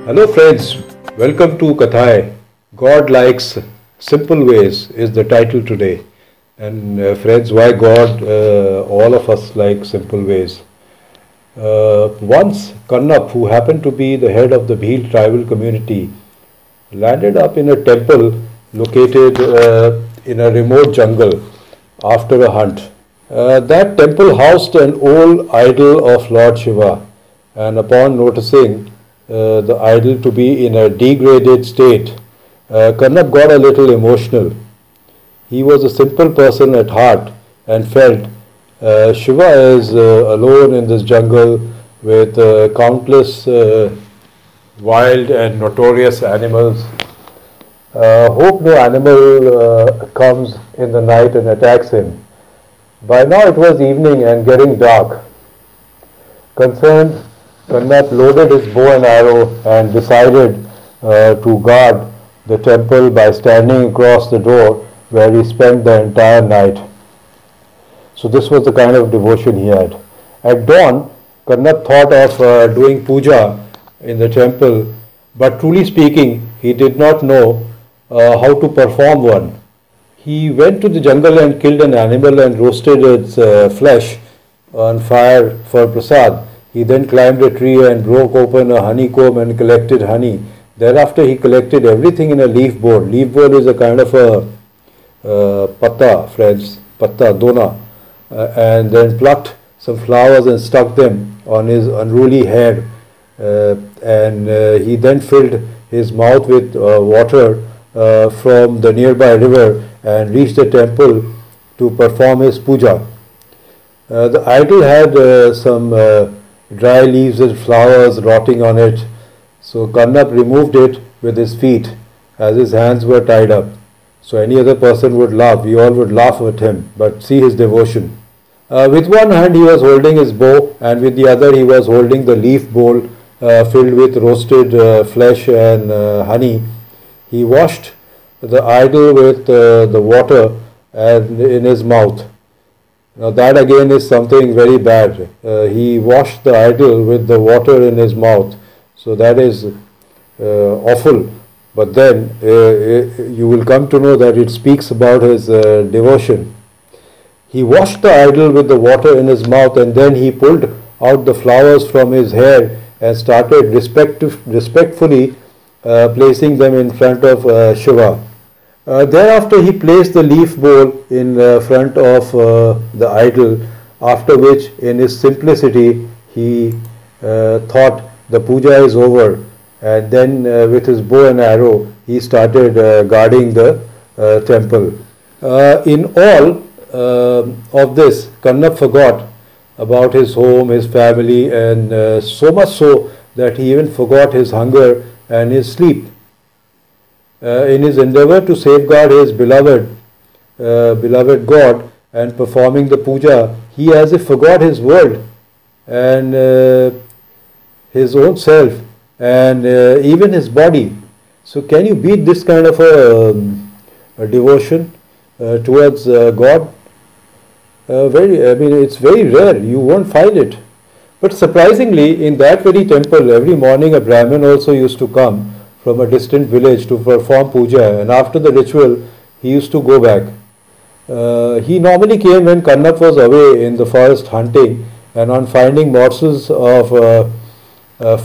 Hello friends, welcome to Kathayein. God likes simple ways is the title today. And friends, why God? All of us like simple ways. Once Kannap, who happened to be the head of the Bhil tribal community, landed up in a temple located in a remote jungle after a hunt. That temple housed an old idol of Lord Shiva, and upon noticing the idol to be in a degraded state, Kannap got a little emotional. He was a simple person at heart and felt Shiva is alone in this jungle with countless wild and notorious animals. Hope no animal comes in the night and attacks him. By now it was evening and getting dark. Concerned, Kannap loaded his bow and arrow and decided to guard the temple by standing across the door where he spent the entire night. So this was the kind of devotion he had. At dawn, Kannap thought of doing puja in the temple, but truly speaking, he did not know how to perform one. He went to the jungle and killed an animal and roasted its flesh on fire for prasad. He then climbed a tree and broke open a honeycomb and collected honey. Thereafter, he collected everything in a leaf bowl. Leaf bowl is a kind of a patta, friends, patta, dona, and then plucked some flowers and stuck them on his unruly hair. And he then filled his mouth with water from the nearby river and reached the temple to perform his puja. The idol had some dry leaves and flowers rotting on it, so Kannap removed it with his feet as his hands were tied up. So any other person would laugh, we all would laugh at him, but see his devotion. With one hand he was holding his bow and with the other he was holding the leaf bowl filled with roasted flesh and honey. He washed the idol with the water and in his mouth. Now that again is something very bad. He washed the idol with the water in his mouth. So that is awful. But then you will come to know that it speaks about his devotion. He washed the idol with the water in his mouth and then he pulled out the flowers from his hair and started respectfully placing them in front of Shiva. Thereafter he placed the leaf bowl in front of the idol, after which in his simplicity he thought the puja is over, and then with his bow and arrow he started guarding the temple. In all of this, Kannap forgot about his home, his family, and so much so that he even forgot his hunger and his sleep. In his endeavor to safeguard his beloved God and performing the puja, he as if forgot his world and his own self and even his body. So can you beat this kind of a devotion towards God? It's very rare. You won't find it. But surprisingly, in that very temple, every morning a Brahmin also used to come from a distant village to perform puja, and after the ritual he used to go back. He normally came when Kannap was away in the forest hunting, and on finding morsels of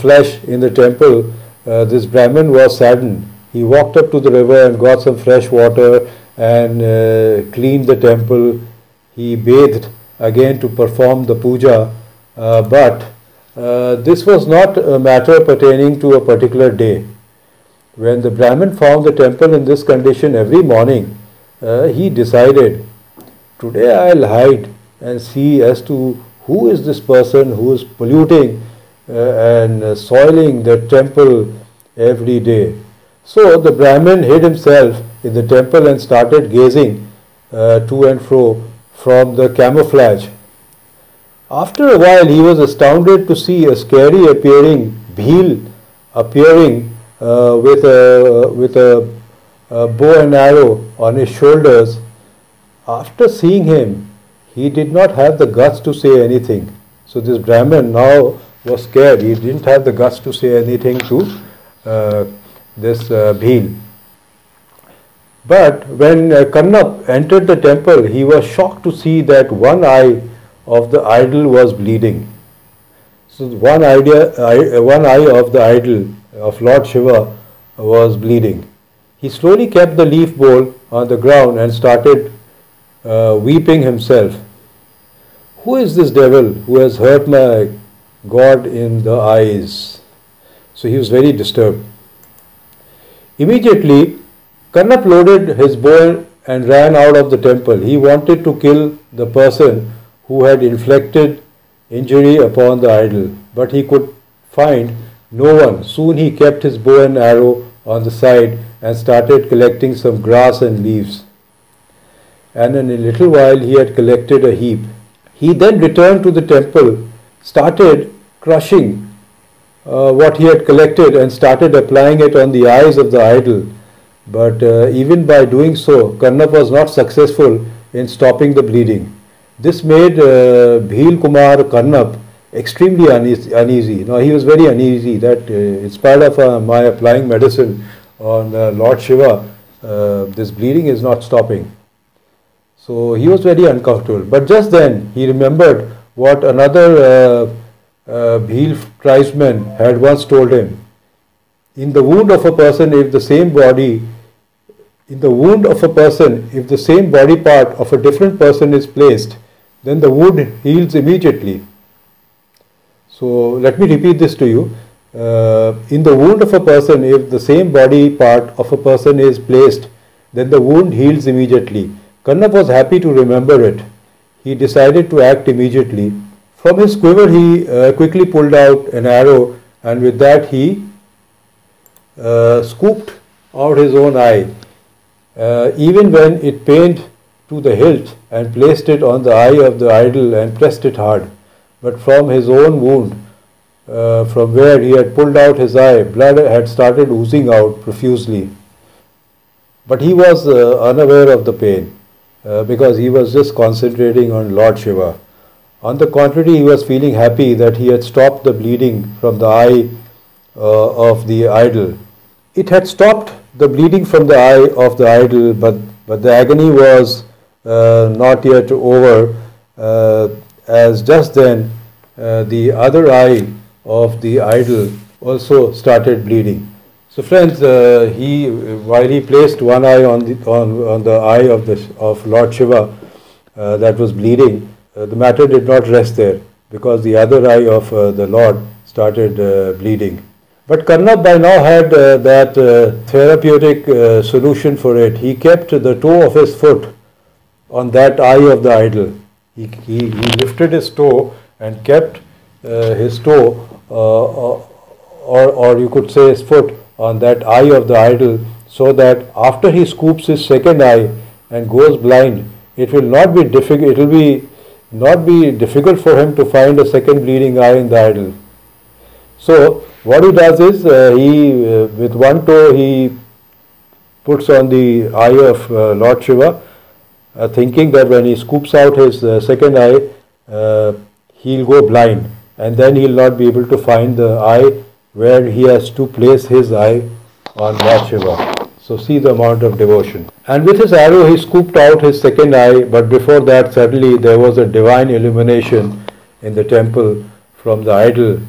flesh in the temple, this Brahmin was saddened. He walked up to the river and got some fresh water and cleaned the temple. He bathed again to perform the puja, but this was not a matter pertaining to a particular day. When the Brahmin found the temple in this condition every morning, he decided, today I'll hide and see as to who is this person who is polluting and soiling the temple every day. So the Brahmin hid himself in the temple and started gazing to and fro from the camouflage. After a while he was astounded to see a scary appearing Bhil appearing with a bow and arrow on his shoulders. After seeing him, he did not have the guts to say anything. So this Brahmin now was scared. He didn't have the guts to say anything to uh, this Bhil. But when Kannap entered the temple, he was shocked to see that one eye of the idol was bleeding. So one eye of the idol of Lord Shiva was bleeding. He slowly kept the leaf bowl on the ground and started weeping himself. Who is this devil who has hurt my God in the eyes? So he was very disturbed. Immediately, Kannap loaded his bow and ran out of the temple. He wanted to kill the person who had inflicted injury upon the idol, but he could find no one. Soon he kept his bow and arrow on the side and started collecting some grass and leaves. And in a little while he had collected a heap. He then returned to the temple, started crushing what he had collected and started applying it on the eyes of the idol. But even by doing so, Kannap was not successful in stopping the bleeding. This made Bhil Kumar Kannap extremely uneasy. Now he was very uneasy that in spite of my applying medicine on Lord Shiva, this bleeding is not stopping. So he was very uncomfortable. But just then he remembered what another Bhil tribesman had once told him. In the wound of a person, if the same body part of a different person is placed, then the wound heals immediately. So let me repeat this to you. In the wound of a person, if the same body part of a person is placed, then the wound heals immediately. Kannap was happy to remember it. He decided to act immediately. From his quiver he quickly pulled out an arrow, and with that he scooped out his own eye, even when it pained to the hilt, and placed it on the eye of the idol and pressed it hard. But from his own wound, from where he had pulled out his eye, blood had started oozing out profusely. But he was unaware of the pain because he was just concentrating on Lord Shiva. On the contrary, he was feeling happy that he had stopped the bleeding from the eye of the idol. It had stopped the bleeding from the eye of the idol, but the agony was not yet over, as just then the other eye of the idol also started bleeding. So friends, while he placed one eye on the eye of Lord Shiva that was bleeding, the matter did not rest there, because the other eye of the Lord started bleeding. But Kannap by now had that therapeutic solution for it. He kept the toe of his foot on that eye of the idol. He lifted his toe and kept his toe, or you could say his foot, on that eye of the idol, so that after he scoops his second eye and goes blind, it will not be difficult. It will not be difficult for him to find a second bleeding eye in the idol. So what he does is with one toe he puts on the eye of Lord Shiva, thinking that when he scoops out his second eye, he'll go blind, and then he'll not be able to find the eye where he has to place his eye on Lord Shiva. So see the amount of devotion. And with his arrow he scooped out his second eye, but before that suddenly there was a divine illumination in the temple from the idol,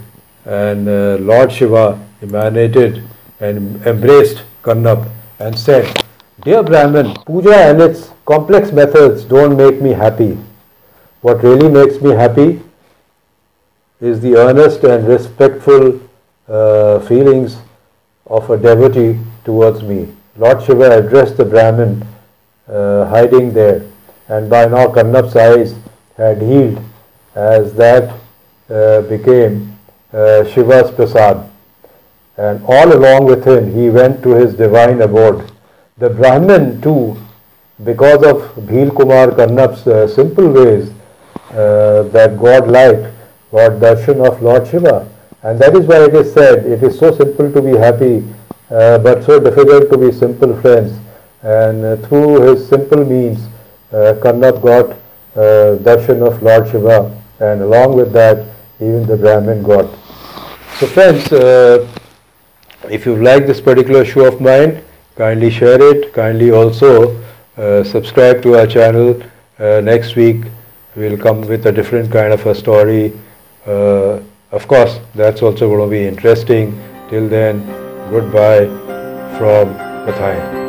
and Lord Shiva emanated and embraced Kannap and said, "Dear Brahmin, puja and its complex methods don't make me happy. What really makes me happy is the earnest and respectful feelings of a devotee towards me." Lord Shiva addressed the Brahmin hiding there, and by now Kannap's eyes had healed, as that became Shiva's prasad, and all along with him he went to his divine abode. The Brahmin too, because of Bhil Kumar Kannap's simple ways that God liked, got darshan of Lord Shiva. And that is why it is said, it is so simple to be happy, but so difficult to be simple, friends. And through his simple means, Kannap got darshan of Lord Shiva, and along with that, even the Brahmin got. So friends, If you've liked this particular show of mine, kindly share it. Kindly also subscribe to our channel. Next week we'll come with a different kind of a story. Of course, that's also going to be interesting. Till then, goodbye from Kathayein.